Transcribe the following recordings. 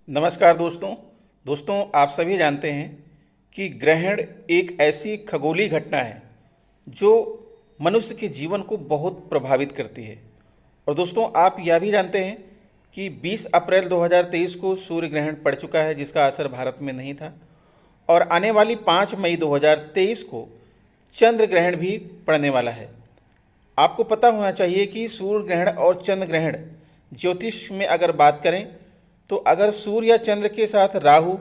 नमस्कार दोस्तों आप सभी जानते हैं कि ग्रहण एक ऐसी खगोलीय घटना है जो मनुष्य के जीवन को बहुत प्रभावित करती है। और दोस्तों आप यह भी जानते हैं कि 20 अप्रैल 2023 को सूर्य ग्रहण पड़ चुका है, जिसका असर भारत में नहीं था। और आने वाली 5 मई 2023 को चंद्र ग्रहण भी पड़ने वाला है। आपको पता होना चाहिए कि सूर्य ग्रहण और चंद्र ग्रहण ज्योतिष में अगर बात करें तो अगर सूर्य या चंद्र के साथ राहु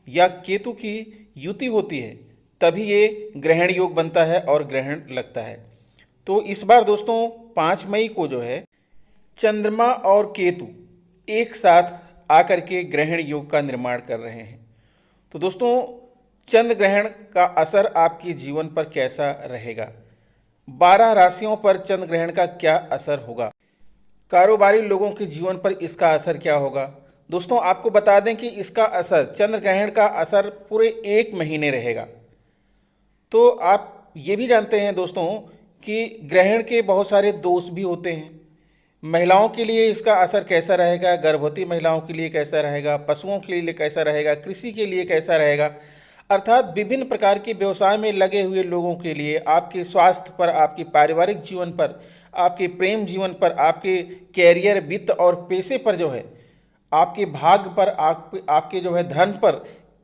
या केतु की युति होती है तभी ये ग्रहण योग बनता है और ग्रहण लगता है। तो इस बार दोस्तों 5 मई को जो है चंद्रमा और केतु एक साथ आकर के ग्रहण योग का निर्माण कर रहे हैं। तो दोस्तों चंद्र ग्रहण का असर आपके जीवन पर कैसा रहेगा, 12 राशियों पर चंद्र ग्रहण का क्या असर होगा, कारोबारी लोगों के जीवन पर इसका असर क्या होगा। दोस्तों आपको बता दें कि इसका असर, चंद्र ग्रहण का असर पूरे 1 महीने रहेगा। तो आप ये भी जानते हैं दोस्तों कि ग्रहण के बहुत सारे दोष भी होते हैं। महिलाओं के लिए इसका असर कैसा रहेगा, गर्भवती महिलाओं के लिए कैसा रहेगा, पशुओं के लिए कैसा रहेगा, कृषि के लिए कैसा रहेगा, अर्थात विभिन्न प्रकार के व्यवसाय में लगे हुए लोगों के लिए, आपके स्वास्थ्य पर, आपके पारिवारिक जीवन पर, आपके प्रेम जीवन पर, आपके कैरियर, वित्त और पैसे पर जो है, आपके भाग्य पर, आपके जो है धन पर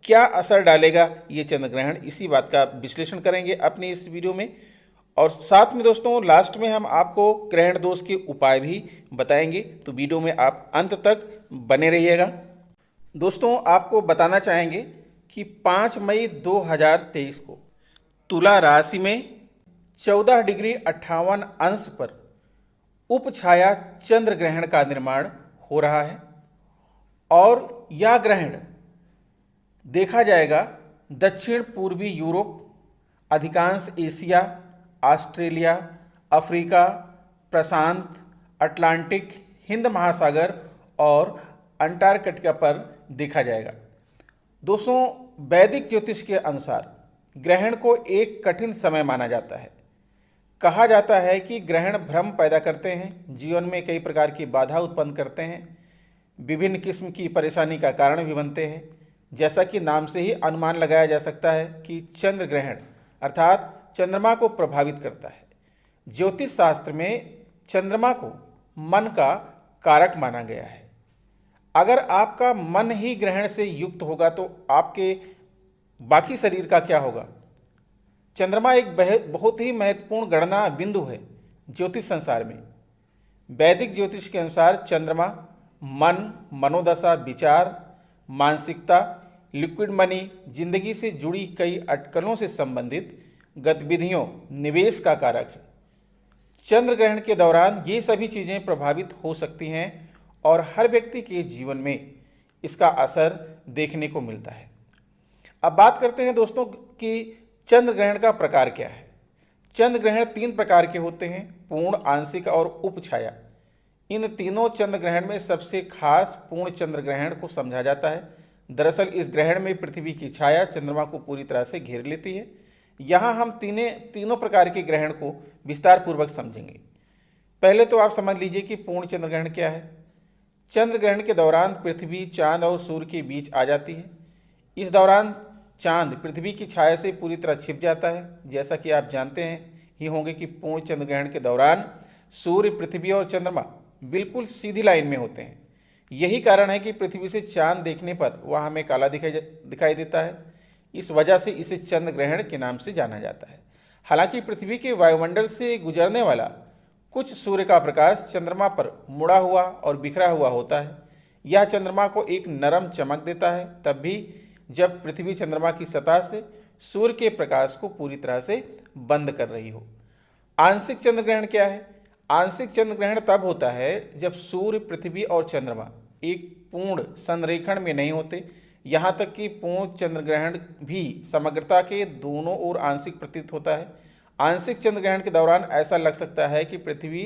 क्या असर डालेगा ये चंद्र ग्रहण, इसी बात का विश्लेषण करेंगे अपनी इस वीडियो में। और साथ में दोस्तों लास्ट में हम आपको ग्रहण दोष के उपाय भी बताएंगे, तो वीडियो में आप अंत तक बने रहिएगा। दोस्तों आपको बताना चाहेंगे कि 5 मई 2023 को तुला राशि में 14 डिग्री 58 अंश पर उपछाया चंद्र ग्रहण का निर्माण हो रहा है। और यह ग्रहण देखा जाएगा दक्षिण पूर्वी यूरोप, अधिकांश एशिया, ऑस्ट्रेलिया, अफ्रीका, प्रशांत, अटलांटिक, हिंद महासागर और अंटार्कटिका पर देखा जाएगा। दोस्तों वैदिक ज्योतिष के अनुसार ग्रहण को एक कठिन समय माना जाता है। कहा जाता है कि ग्रहण भ्रम पैदा करते हैं, जीवन में कई प्रकार की बाधा उत्पन्न करते हैं, विभिन्न किस्म की परेशानी का कारण भी बनते हैं। जैसा कि नाम से ही अनुमान लगाया जा सकता है कि चंद्र ग्रहण अर्थात चंद्रमा को प्रभावित करता है। ज्योतिष शास्त्र में चंद्रमा को मन का कारक माना गया है। अगर आपका मन ही ग्रहण से युक्त होगा तो आपके बाकी शरीर का क्या होगा। चंद्रमा एक बहुत ही महत्वपूर्ण गणना बिंदु है ज्योतिष संसार में। वैदिक ज्योतिष के अनुसार चंद्रमा मन, मनोदशा, विचार, मानसिकता, लिक्विड मनी, जिंदगी से जुड़ी कई अटकलों से संबंधित गतिविधियों, निवेश का कारक है। चंद्र ग्रहण के दौरान ये सभी चीज़ें प्रभावित हो सकती हैं और हर व्यक्ति के जीवन में इसका असर देखने को मिलता है। अब बात करते हैं दोस्तों कि चंद्र ग्रहण का प्रकार क्या है। चंद्र ग्रहण 3 प्रकार के होते हैं, पूर्ण, आंशिक और उपछाया। इन तीनों चंद्र ग्रहण में सबसे खास पूर्ण चंद्र ग्रहण को समझा जाता है। दरअसल इस ग्रहण में पृथ्वी की छाया चंद्रमा को पूरी तरह से घेर लेती है। यहाँ हम तीनों प्रकार के ग्रहण को विस्तार पूर्वक समझेंगे। पहले तो आप समझ लीजिए कि पूर्ण चंद्र ग्रहण क्या है। चंद्र ग्रहण के दौरान पृथ्वी चांद और सूर्य के बीच आ जाती है। इस दौरान चांद पृथ्वी की छाया से पूरी तरह छिप जाता है। जैसा कि आप जानते हैं ही होंगे कि पूर्ण चंद्र ग्रहण के दौरान सूर्य, पृथ्वी और चंद्रमा बिल्कुल सीधी लाइन में होते हैं। यही कारण है कि पृथ्वी से चांद देखने पर वह हमें काला दिखाई देता है। इस वजह से इसे चंद्र ग्रहण के नाम से जाना जाता है। हालांकि पृथ्वी के वायुमंडल से गुजरने वाला कुछ सूर्य का प्रकाश चंद्रमा पर मुड़ा हुआ और बिखरा हुआ होता है। यह चंद्रमा को एक नरम चमक देता है, तब भी जब पृथ्वी चंद्रमा की सतह से सूर्य के प्रकाश को पूरी तरह से बंद कर रही हो। आंशिक चंद्र ग्रहण क्या है। आंशिक चंद्र ग्रहण तब होता है जब सूर्य, पृथ्वी और चंद्रमा एक पूर्ण संरेखण में नहीं होते। यहाँ तक कि पूर्ण चंद्र ग्रहण भी समग्रता के दोनों ओर आंशिक प्रतीत होता है। आंशिक चंद्र ग्रहण के दौरान ऐसा लग सकता है कि पृथ्वी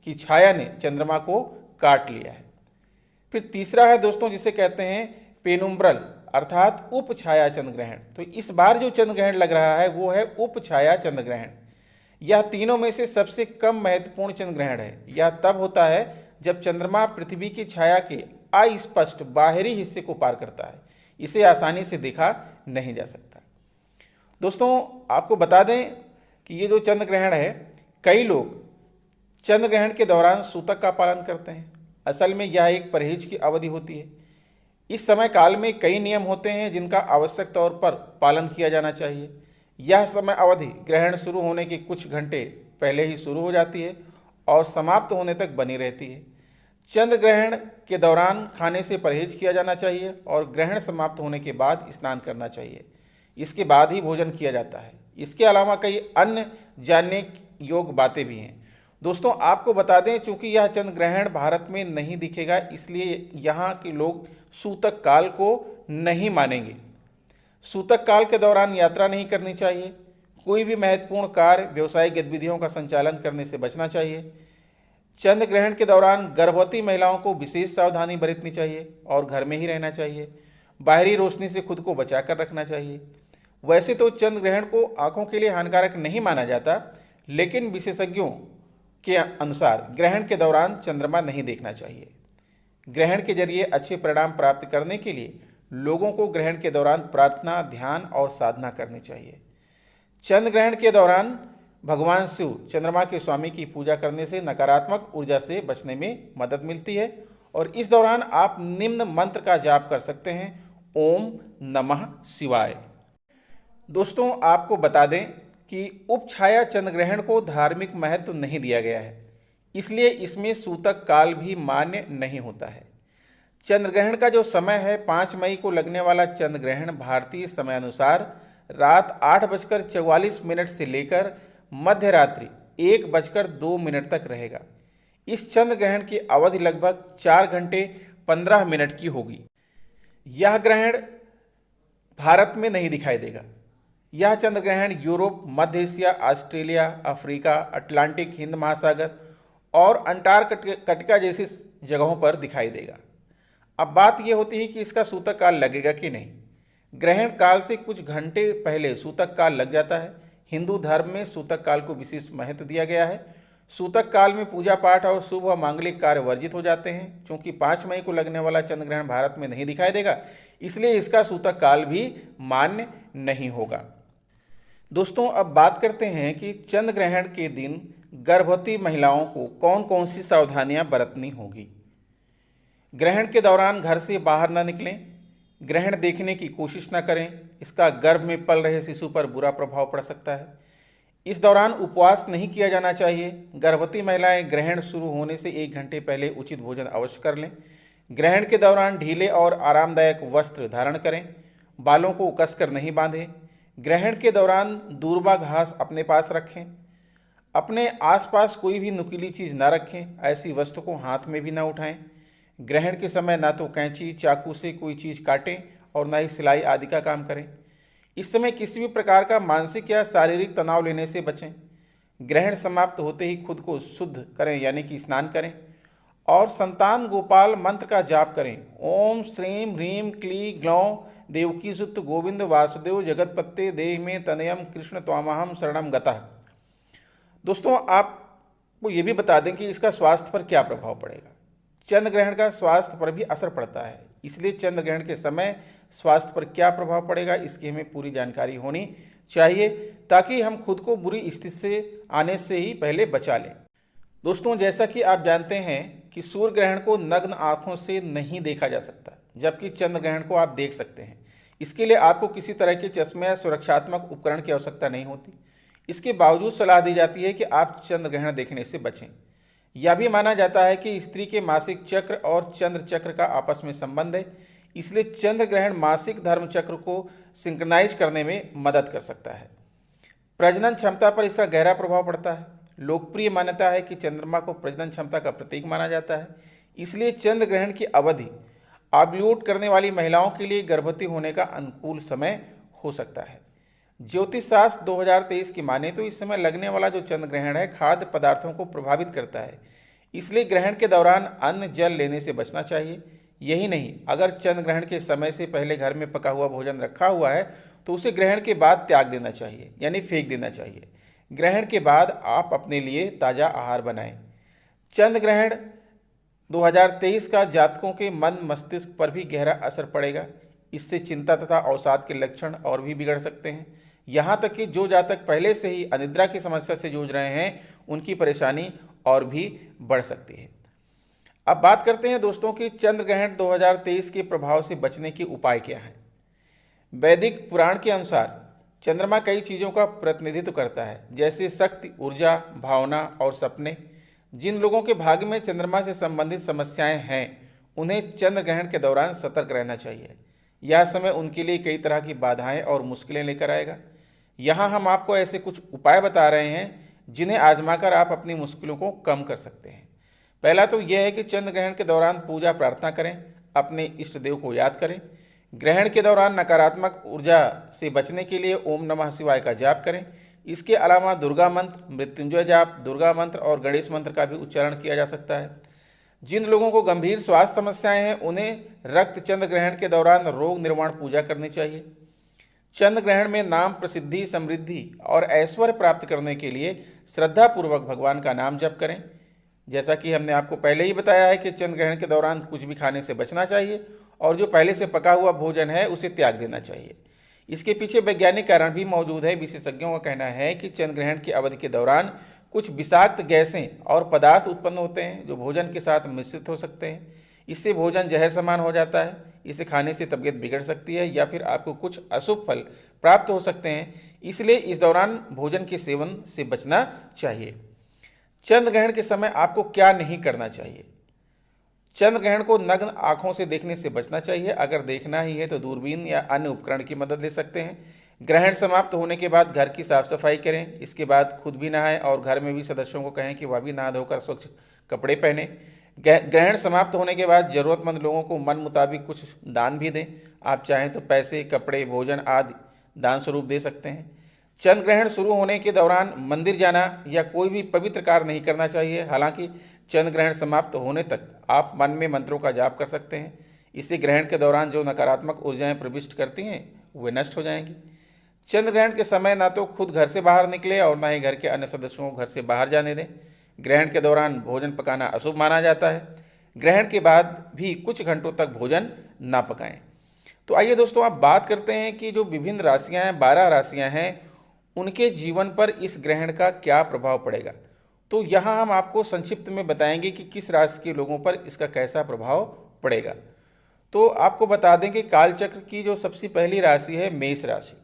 की छाया ने चंद्रमा को काट लिया है। फिर तीसरा है दोस्तों जिसे कहते हैं पेनुम्ब्रल अर्थात उपछाया चंद्र ग्रहण। तो इस बार जो चंद्र ग्रहण लग रहा है वो है उपछाया चंद्र ग्रहण। यह तीनों में से सबसे कम महत्वपूर्ण चंद्र ग्रहण है। यह तब होता है जब चंद्रमा पृथ्वी की छाया के अस्पष्ट बाहरी हिस्से को पार करता है, इसे आसानी से देखा नहीं जा सकता। दोस्तों, आपको बता दें कि ये जो चंद्र ग्रहण है, कई लोग चंद्र ग्रहण के दौरान सूतक का पालन करते हैं। असल में यह एक परहेज की अवधि होती है। इस समय काल में कई नियम होते हैं जिनका आवश्यक तौर पर पालन किया जाना चाहिए। यह समय अवधि ग्रहण शुरू होने के कुछ घंटे पहले ही शुरू हो जाती है और समाप्त होने तक बनी रहती है। चंद्र ग्रहण के दौरान खाने से परहेज किया जाना चाहिए और ग्रहण समाप्त होने के बाद स्नान करना चाहिए। इसके बाद ही भोजन किया जाता है। इसके अलावा कई अन्य जानने योग्य बातें भी हैं। दोस्तों, आपको बता दें, चूंकि यह चंद्र ग्रहण भारत में नहीं दिखेगा, इसलिए यहाँ के लोग सूतक काल को नहीं मानेंगे। सूतक काल के दौरान यात्रा नहीं करनी चाहिए। कोई भी महत्वपूर्ण कार्य, व्यवसायिक गतिविधियों का संचालन करने से बचना चाहिए। चंद्र ग्रहण के दौरान गर्भवती महिलाओं को विशेष सावधानी बरतनी चाहिए और घर में ही रहना चाहिए। बाहरी रोशनी से खुद को बचाकर रखना चाहिए। वैसे तो चंद्र ग्रहण को आंखों के लिए हानिकारक नहीं माना जाता, लेकिन विशेषज्ञों के अनुसार ग्रहण के दौरान चंद्रमा नहीं देखना चाहिए। ग्रहण के जरिए अच्छे परिणाम प्राप्त करने के लिए लोगों को ग्रहण के दौरान प्रार्थना, ध्यान और साधना करनी चाहिए। चंद्र ग्रहण के दौरान भगवान शिव, चंद्रमा के स्वामी की पूजा करने से नकारात्मक ऊर्जा से बचने में मदद मिलती है और इस दौरान आप निम्न मंत्र का जाप कर सकते हैं: ओम नमः शिवाय। दोस्तों, आपको बता दें कि उपछाया चंद्र ग्रहण को धार्मिक महत्व नहीं दिया गया है, इसलिए इसमें सूतक काल भी मान्य नहीं होता है। चंद्र ग्रहण का जो समय है, 5 मई को लगने वाला चंद्र ग्रहण भारतीय समयानुसार रात 8:44 से लेकर मध्य रात्रि 1:02 तक रहेगा। इस चंद्र ग्रहण की अवधि लगभग 4 घंटे 15 मिनट की होगी। यह ग्रहण भारत में नहीं दिखाई देगा। यह चंद्र ग्रहण यूरोप, मध्य Asia, Australia, Africa, Atlantic, Hind महासागर और अंटार्कटिका जैसी जगहों पर दिखाई देगा। अब बात यह होती है कि इसका सूतक काल लगेगा कि नहीं। ग्रहण काल से कुछ घंटे पहले सूतक काल लग जाता है। हिंदू धर्म में सूतक काल को विशेष महत्व दिया गया है। सूतक काल में पूजा पाठ और शुभ व मांगलिक कार्य वर्जित हो जाते हैं। चूंकि 5 मई को लगने वाला चंद्र ग्रहण भारत में नहीं दिखाई देगा, इसलिए इसका सूतक काल भी मान्य नहीं होगा। दोस्तों, अब बात करते हैं कि चंद्र ग्रहण के दिन गर्भवती महिलाओं को कौन कौन सी सावधानियां बरतनी होगी। ग्रहण के दौरान घर से बाहर न निकलें। ग्रहण देखने की कोशिश न करें, इसका गर्भ में पल रहे शिशु पर बुरा प्रभाव पड़ सकता है। इस दौरान उपवास नहीं किया जाना चाहिए। गर्भवती महिलाएं ग्रहण शुरू होने से 1 घंटे पहले उचित भोजन अवश्य कर लें। ग्रहण के दौरान ढीले और आरामदायक वस्त्र धारण करें। बालों को कसकर नहीं बांधें। ग्रहण के दौरान दूरबा घास अपने पास रखें। अपने आसपास कोई भी नुकीली चीज़ न रखें। ऐसी वस्तु को हाथ में भी न उठाएं। ग्रहण के समय ना तो कैंची, चाकू से कोई चीज़ काटें और ना ही सिलाई आदि का काम करें। इस समय किसी भी प्रकार का मानसिक या शारीरिक तनाव लेने से बचें। ग्रहण समाप्त होते ही खुद को शुद्ध करें, यानी कि स्नान करें और संतान गोपाल मंत्र का जाप करें। ओम श्रीम ह्रीम क्ली ग्लौं देवकी सुत गोविंद वासुदेव जगतपते देह में तनयम कृष्ण त्वामहम शरणम गतः। दोस्तों, आपको ये भी बता दें कि इसका स्वास्थ्य पर क्या प्रभाव पड़ेगा। चंद्र ग्रहण का स्वास्थ्य पर भी असर पड़ता है, इसलिए चंद्र ग्रहण के समय स्वास्थ्य पर क्या प्रभाव पड़ेगा इसकी हमें पूरी जानकारी होनी चाहिए, ताकि हम खुद को बुरी स्थिति से आने से ही पहले बचा लें। दोस्तों, जैसा कि आप जानते हैं कि सूर्य ग्रहण को नग्न आँखों से नहीं देखा जा सकता, जबकि चंद्र ग्रहण को आप देख सकते हैं। इसके लिए आपको किसी तरह के चश्मे या सुरक्षात्मक उपकरण की आवश्यकता नहीं होती। इसके बावजूद सलाह दी जाती है कि आप चंद्र ग्रहण देखने से बचें। यह भी माना जाता है कि स्त्री के मासिक चक्र और चंद्र चक्र का आपस में संबंध है, इसलिए चंद्र ग्रहण मासिक धर्म चक्र को सिंक्रनाइज करने में मदद कर सकता है। प्रजनन क्षमता पर इसका गहरा प्रभाव पड़ता है। लोकप्रिय मान्यता है कि चंद्रमा को प्रजनन क्षमता का प्रतीक माना जाता है, इसलिए चंद्र ग्रहण की अवधि ओव्यूलेट करने वाली महिलाओं के लिए गर्भवती होने का अनुकूल समय हो सकता है। ज्योतिष शास्त्र 2023 की माने तो इस समय लगने वाला जो चंद्र ग्रहण है खाद्य पदार्थों को प्रभावित करता है, इसलिए ग्रहण के दौरान अन्न जल लेने से बचना चाहिए। यही नहीं, अगर चंद्र ग्रहण के समय से पहले घर में पका हुआ भोजन रखा हुआ है तो उसे ग्रहण के बाद त्याग देना चाहिए, यानी फेंक देना चाहिए। ग्रहण के बाद आप अपने लिए ताज़ा आहार बनाएं। चंद्र ग्रहण 2023 का जातकों के मन मस्तिष्क पर भी गहरा असर पड़ेगा। इससे चिंता तथा अवसाद के लक्षण और भी बिगड़ सकते हैं। यहाँ तक कि जो जातक पहले से ही अनिद्रा की समस्या से जूझ रहे हैं, उनकी परेशानी और भी बढ़ सकती है। अब बात करते हैं दोस्तों कि चंद्र ग्रहण 2023 के प्रभाव से बचने के उपाय क्या हैं। वैदिक पुराण के अनुसार चंद्रमा कई चीज़ों का प्रतिनिधित्व करता है, जैसे शक्ति, ऊर्जा, भावना और सपने। जिन लोगों के भाग्य में चंद्रमा से संबंधित समस्याएं हैं, उन्हें चंद्र ग्रहण के दौरान सतर्क रहना चाहिए। यह समय उनके लिए कई तरह की बाधाएं और मुश्किलें लेकर आएगा। यहाँ हम आपको ऐसे कुछ उपाय बता रहे हैं जिन्हें आजमाकर आप अपनी मुश्किलों को कम कर सकते हैं। पहला तो यह है कि चंद्र ग्रहण के दौरान पूजा प्रार्थना करें, अपने इष्ट देव को याद करें। ग्रहण के दौरान नकारात्मक ऊर्जा से बचने के लिए ओम नमः शिवाय का जाप करें। इसके अलावा दुर्गा मंत्र, मृत्युंजय जाप, दुर्गा मंत्र और गणेश मंत्र का भी उच्चारण किया जा सकता है। जिन लोगों को गंभीर स्वास्थ्य समस्याएं हैं, उन्हें रक्त चंद्र ग्रहण के दौरान रोग निर्वाण पूजा करनी चाहिए। चंद्र ग्रहण में नाम, प्रसिद्धि, समृद्धि और ऐश्वर्य प्राप्त करने के लिए श्रद्धापूर्वक भगवान का नाम जप करें। जैसा कि हमने आपको पहले ही बताया है कि चंद्र ग्रहण के दौरान कुछ भी खाने से बचना चाहिए और जो पहले से पका हुआ भोजन है उसे त्याग देना चाहिए। इसके पीछे वैज्ञानिक कारण भी मौजूद है। विशेषज्ञों का कहना है कि चंद्र ग्रहण की अवधि के दौरान कुछ विषाक्त गैसें और पदार्थ उत्पन्न होते हैं जो भोजन के साथ मिश्रित हो सकते हैं। इससे भोजन जहर समान हो जाता है। इसे खाने से तबीयत बिगड़ सकती है या फिर आपको कुछ अशुभ फल प्राप्त हो सकते हैं। इसलिए इस दौरान भोजन के सेवन से बचना चाहिए। चंद्र ग्रहण के समय आपको क्या नहीं करना चाहिए। चंद्र ग्रहण को नग्न आंखों से देखने से बचना चाहिए। अगर देखना ही है तो दूरबीन या अन्य उपकरण की मदद ले सकते हैं। ग्रहण समाप्त होने के बाद घर की साफ सफाई करें। इसके बाद खुद भी नहाएं और घर में भी सदस्यों को कहें कि वह भी नहा धोकर स्वच्छ कपड़े पहने। ग्रहण समाप्त होने के बाद जरूरतमंद लोगों को मन मुताबिक कुछ दान भी दें। आप चाहें तो पैसे, कपड़े, भोजन आदि दान स्वरूप दे सकते हैं। चंद्र ग्रहण शुरू होने के दौरान मंदिर जाना या कोई भी पवित्र कार्य नहीं करना चाहिए। हालांकि चंद्र ग्रहण समाप्त होने तक आप मन में मंत्रों का जाप कर सकते हैं। इससे ग्रहण के दौरान जो नकारात्मक ऊर्जाएं प्रविष्ट करती हैं वे नष्ट हो जाएंगी। चंद्र ग्रहण के समय ना तो खुद घर से बाहर निकले और ना ही घर के अन्य सदस्यों को घर से बाहर जाने दें। ग्रहण के दौरान भोजन पकाना अशुभ माना जाता है। ग्रहण के बाद भी कुछ घंटों तक भोजन ना पकाएं। तो आइए दोस्तों, आप बात करते हैं कि जो विभिन्न राशियां हैं, 12 राशियां हैं, उनके जीवन पर इस ग्रहण का क्या प्रभाव पड़ेगा। तो यहाँ हम आपको संक्षिप्त में बताएंगे कि किस राशि के लोगों पर इसका कैसा प्रभाव पड़ेगा। तो आपको बता दें कि कालचक्र की जो सबसे पहली राशि है मेष राशि।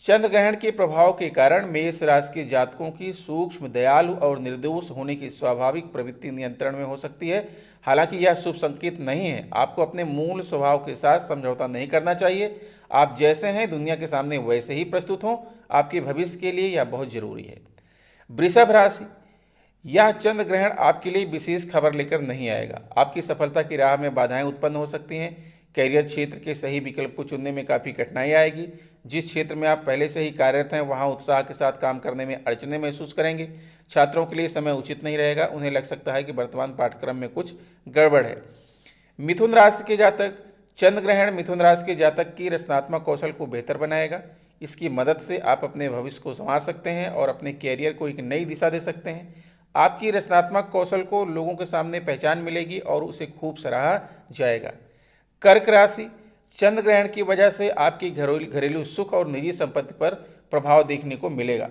चंद्र ग्रहण के प्रभाव के कारण मेष राशि के जातकों की सूक्ष्म, दयालु और निर्दोष होने की स्वाभाविक प्रवृत्ति नियंत्रण में हो सकती है। हालांकि यह शुभ संकेत नहीं है। आपको अपने मूल स्वभाव के साथ समझौता नहीं करना चाहिए। आप जैसे हैं दुनिया के सामने वैसे ही प्रस्तुत हों। आपके भविष्य के लिए यह बहुत जरूरी है। वृषभ राशि, यह चंद्र ग्रहण आपके लिए विशेष खबर लेकर नहीं आएगा। आपकी सफलता की राह में बाधाएं उत्पन्न हो सकती हैं। कैरियर क्षेत्र के सही विकल्प को चुनने में काफ़ी कठिनाई आएगी। जिस क्षेत्र में आप पहले से ही कार्यरत हैं वहां उत्साह के साथ काम करने में अड़चने महसूस करेंगे। छात्रों के लिए समय उचित नहीं रहेगा। उन्हें लग सकता है कि वर्तमान पाठ्यक्रम में कुछ गड़बड़ है। मिथुन राशि के जातक, चंद्र ग्रहण मिथुन राशि के जातक की रचनात्मक कौशल को बेहतर बनाएगा। इसकी मदद से आप अपने भविष्य को संवार सकते हैं और अपने कैरियर को एक नई दिशा दे सकते हैं। आपकी रचनात्मक कौशल को लोगों के सामने पहचान मिलेगी और उसे खूब सराहा जाएगा। कर्क राशि, चंद्र ग्रहण की वजह से आपकी घरेलू सुख और निजी संपत्ति पर प्रभाव देखने को मिलेगा।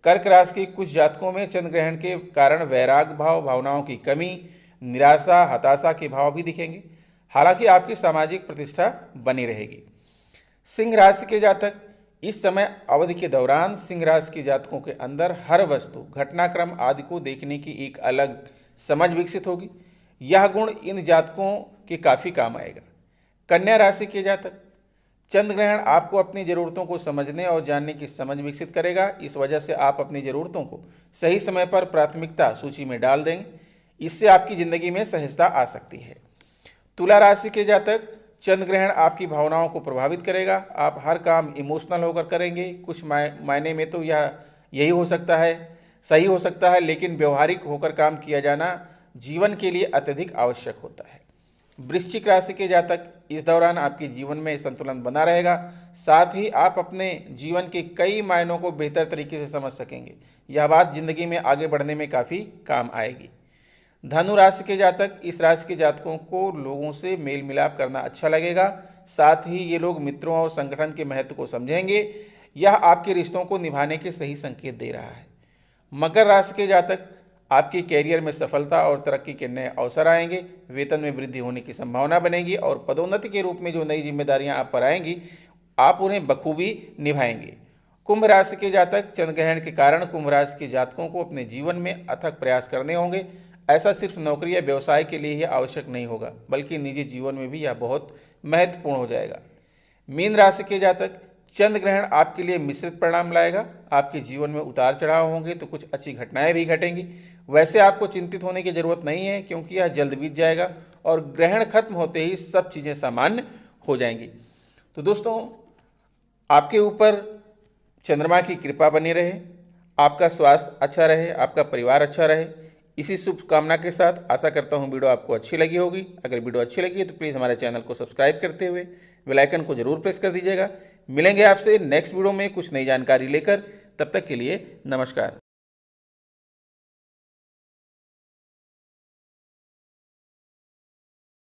कर्क राशि के कुछ जातकों में चंद्र ग्रहण के कारण वैराग भाव, भावनाओं की कमी, निराशा, हताशा के भाव भी दिखेंगे। हालांकि आपकी सामाजिक प्रतिष्ठा बनी रहेगी। सिंह राशि के जातक, इस समय अवधि के दौरान सिंह राशि के जातकों के अंदर हर वस्तु, घटनाक्रम आदि को देखने की एक अलग समझ विकसित होगी। यह गुण इन जातकों के काफ़ी काम आएगा। कन्या राशि के जातक, चंद्र ग्रहण आपको अपनी ज़रूरतों को समझने और जानने की समझ विकसित करेगा। इस वजह से आप अपनी ज़रूरतों को सही समय पर प्राथमिकता सूची में डाल देंगे। इससे आपकी ज़िंदगी में सहजता आ सकती है। तुला राशि के जातक, चंद्र ग्रहण आपकी भावनाओं को प्रभावित करेगा। आप हर काम इमोशनल होकर करेंगे। कुछ मायने में तो यह यही हो सकता है, सही हो सकता है, लेकिन व्यवहारिक होकर काम किया जाना जीवन के लिए अत्यधिक आवश्यक होता है। वृश्चिक राशि के जातक, इस दौरान आपके जीवन में संतुलन बना रहेगा। साथ ही आप अपने जीवन के कई मायनों को बेहतर तरीके से समझ सकेंगे। यह बात जिंदगी में आगे बढ़ने में काफ़ी काम आएगी। धनु राशि के जातक, इस राशि के जातकों को लोगों से मेल मिलाप करना अच्छा लगेगा। साथ ही ये लोग मित्रों और संगठन के महत्व को समझेंगे। यह आपके रिश्तों को निभाने के सही संकेत दे रहा है। मकर राशि के जातक, आपके कैरियर में सफलता और तरक्की के नए अवसर आएंगे। वेतन में वृद्धि होने की संभावना बनेगी और पदोन्नति के रूप में जो नई जिम्मेदारियां आप पर आएंगी, आप उन्हें बखूबी निभाएंगे। कुंभ राशि के जातक, चंद्र ग्रहण के कारण कुंभ राशि के जातकों को अपने जीवन में अथक प्रयास करने होंगे। ऐसा सिर्फ नौकरी या व्यवसाय के लिए ही आवश्यक नहीं होगा, बल्कि निजी जीवन में भी यह बहुत महत्वपूर्ण हो जाएगा। मीन राशि के जातक, चंद्र ग्रहण आपके लिए मिश्रित परिणाम लाएगा। आपके जीवन में उतार चढ़ाव होंगे तो कुछ अच्छी घटनाएं भी घटेंगी। वैसे आपको चिंतित होने की जरूरत नहीं है, क्योंकि यह जल्द बीत जाएगा और ग्रहण खत्म होते ही सब चीज़ें सामान्य हो जाएंगी। तो दोस्तों, आपके ऊपर चंद्रमा की कृपा बनी रहे, आपका स्वास्थ्य अच्छा रहे, आपका परिवार अच्छा रहे, इसी शुभकामना के साथ आशा करता हूँ वीडियो आपको अच्छी लगी होगी। अगर वीडियो अच्छी लगी है तो प्लीज़ हमारे चैनल को सब्सक्राइब करते हुए बेल आइकन को जरूर प्रेस कर दीजिएगा। मिलेंगे आपसे नेक्स्ट वीडियो में कुछ नई जानकारी लेकर। तब तक के लिए नमस्कार।